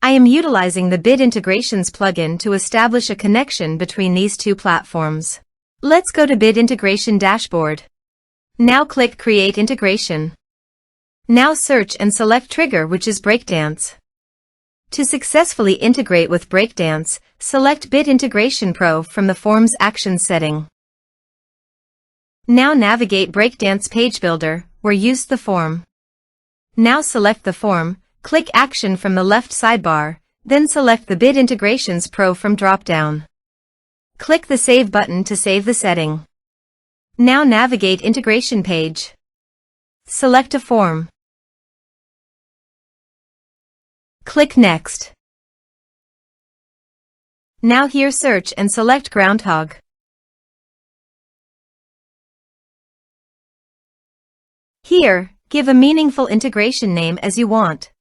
I am utilizing the BID Integrations plugin to establish a connection between these two platforms. Let's go to BID Integration Dashboard. Now click Create Integration. Now search and select Trigger, which is Breakdance. To successfully integrate with Breakdance, select BID Integration Pro from the Forms Actions setting. Now navigate Breakdance Page Builder, where use the form. Now select the form, click Action from the left sidebar, then select the BID Integrations Pro from drop-down. Click the Save button to save the setting. Now navigate Integration Page. Select a form. Click Next. Now here search and select Groundhog. Here, give a meaningful integration name as you want.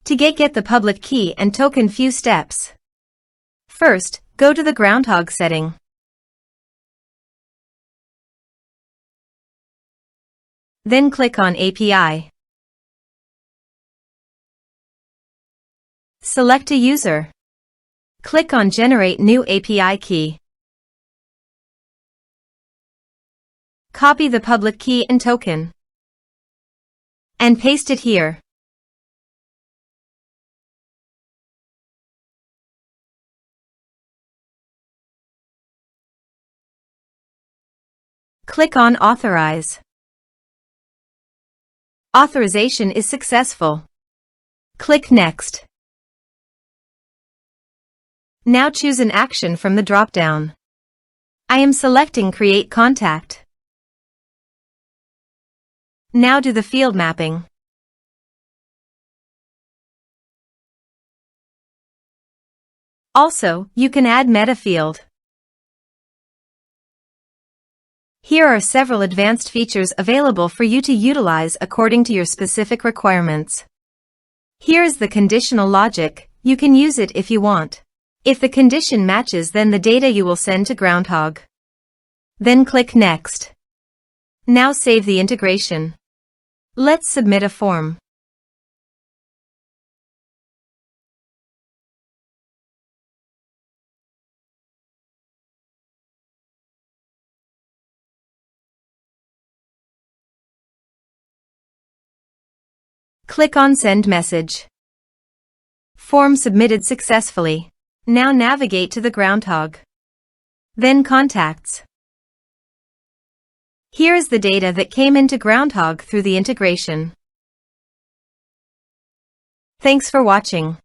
To get the public key and token, few steps. First, go to the Groundhog setting. Then click on API. Select a user. Click on Generate New API Key. Copy the public key and token and paste it here. Click on Authorize. Authorization is successful. Click Next. Now choose an action from the drop-down. I am selecting Create Contact. Now do the field mapping. Also, you can add meta field. Here are several advanced features available for you to utilize according to your specific requirements. Here is the conditional logic. You can use it if you want. If the condition matches, then the data you will send to Groundhog. Then click Next. Now save the integration. Let's submit a form. Click on Send Message. Form submitted successfully. Now navigate to the Groundhog. Then Contacts. Here is the data that came into Groundhog through the integration. Thanks for watching.